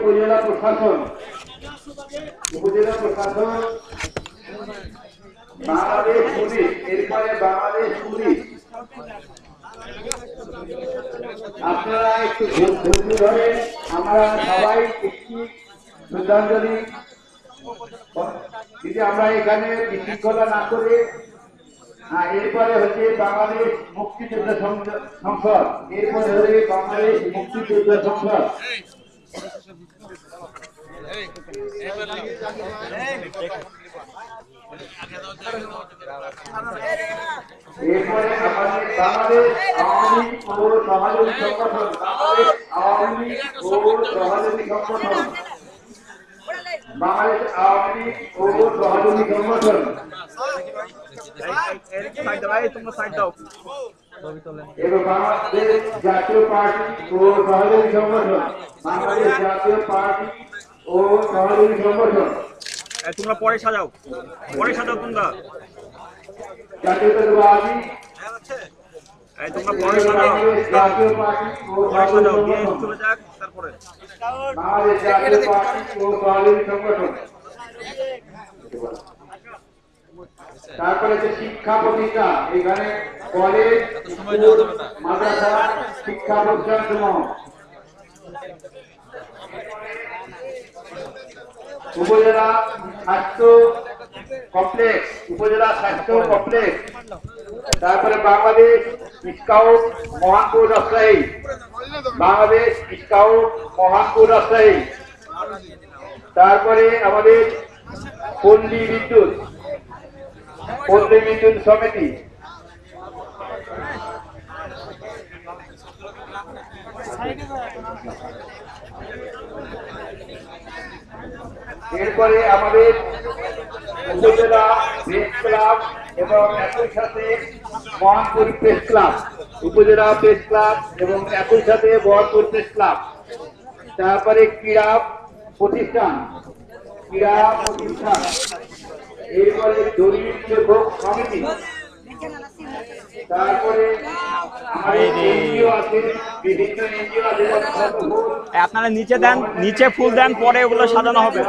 উপজেলা প্রশাসন বাংলাদেশ পুলিশ, এরপরে বাংলাদেশ পুলিশ। আপনারা একটু ধৈর্য ধরে আমরা সবাই একটি শ্রদ্ধাঞ্জলি যদি আমরা এখানে বিশৃঙ্খলা না করে। এরপরে হচ্ছে বাংলাদেশ মুক্তিযোদ্ধা সংসদ, এরপরে হচ্ছে বাংলাদেশ মুক্তিযোদ্ধা সংসদ। এরপরে আমাদের বাংলাদেশ আওয়ামী লীগ ও সহযোগী সংগঠন, বাংলাদেশ আওয়ামী লীগ ও সহযোগী সংগঠন, বাংলাদেশ আওয়ামী লীগ ও সহযোগী সংগঠন, এবং বাংলাদেশ জাতীয় পার্টি ও সহযোগী সংগঠন, বাংলাদেশ জাতীয় পার্টি ও সহযোগী সংগঠন। তোমরা পরে সাজাও তোমরা জাতীয়তাবাদী তোমরা পরে সাজাও জাতীয় পার্টি ও সাজাও দিয়ে চলে যাক তারপরে বাংলাদেশ জাতীয় পার্টি ও সহযোগী সংগঠন। তারপরে যে শিক্ষা প্রতিষ্ঠান, এখানে কলেজ, মাদ্রাসা, শিক্ষা প্রতিষ্ঠান সমূহ। উপজেলা স্বাস্থ্য কমপ্লেক্স, উপজেলা স্বাস্থ্য কমপ্লেক্স। তারপরে বাংলাদেশ স্কাউট মহানপুর রাজশাহী, বাংলাদেশ স্কাউট মহানপুর রাজশাহী। তারপরে আমাদের পল্লী বিদ্যুৎ সমিতি। এরপরে আমাদের উপজেলা প্রেস ক্লাব এবং একই সাথে মহানপুর প্রেস ক্লাব, উপজেলা প্রেস ক্লাব এবং একই সাথে মহানপুর প্রেস ক্লাব। তারপরে ক্রীড়া প্রতিষ্ঠান, এরপরে দলিল লেখক সমিতি। তারপরে এনজিও আছে, বিভিন্ন এনজিও আছে। আপনারা নিচে দেন, নিচে ফুল দেন, পরে ওগুলো সাজানো হবে।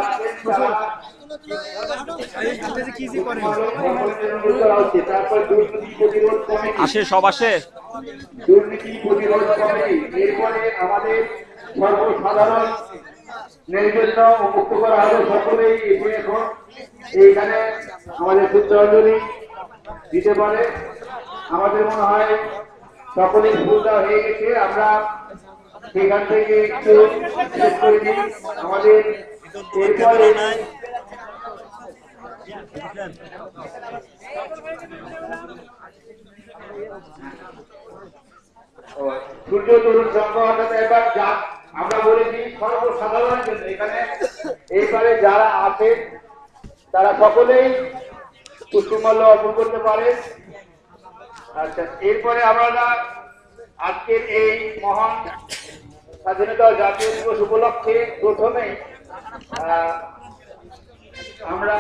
আসে সব আসে দুর্নীতি প্রতিরোধ কমিটি। এরপরে আমাদের সর্বসাধারণ জন্য মুক্ত করা হবে। সকলেই এসে এখন এইখানে আমাদের শ্রদ্ধাঞ্জলি দিতে পারে। আমাদের মনে হয় সকলেই ভুলটা হয়ে গেছে, আমরা সেখান থেকে একটু শেষ করে দিই আমাদের। এরপরে সূর্য তরুণ সংঘ, অর্থাৎ এবার যা আমরা বলেছি সর্বসাধারণের জন্য, এখানে এইবারে যারা আছে তারা সকলেই পুষ্পমাল্য অর্পণ করতে পারে। আচ্ছা, এরপরে আমরা আজকের এই মহান স্বাধীনতা জাতীয় দিবস উপলক্ষে প্রথমেই আমরা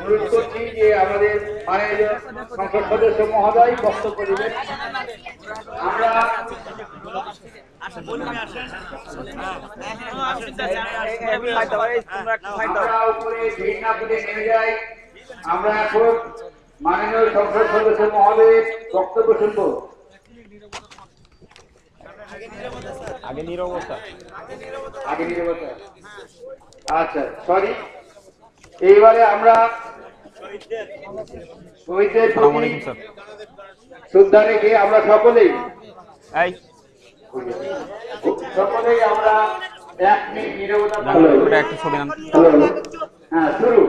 অনুরোধ করছি যে আমাদের মাননীয় সংসদ সদস্য মহোদয় বক্তব্য দিবেন। আমরা উপরে ভিড় না করে নেমে যাই। আমরা এখন মাননীয় সংসদ সদস্য মহোদয়ের বক্তব্য শুনব। আগে নীরবতা। আচ্ছা, সরি। এইবারে আমরা শহীদদের প্রতি শ্রদ্ধা রেখে আমরা সকলেই আমরা 1 মিনিট নীরবতা পালন। একটা ছবি নাম। হ্যাঁ, শুরু।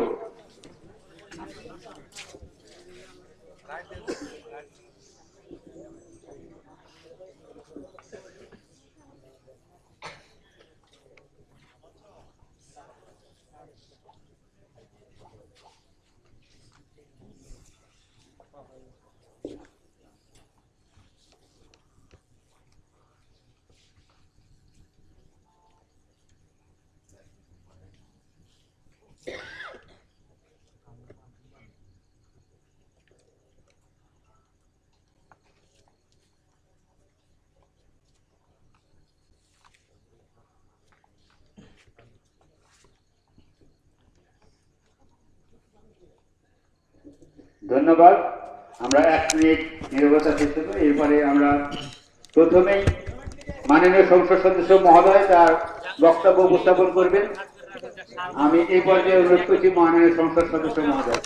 ধন্যবাদ। আমরা 1 মিনিট নীরবতা চেষ্টা করি। এরপরে আমরা প্রথমেই মাননীয় সংসদ সদস্য মহোদয় তার বক্তব্য উপস্থাপন করবেন। আমি এই পর্যায়ে অনুরোধ করছি মাননীয় সংসদ সদস্য মহোদয়।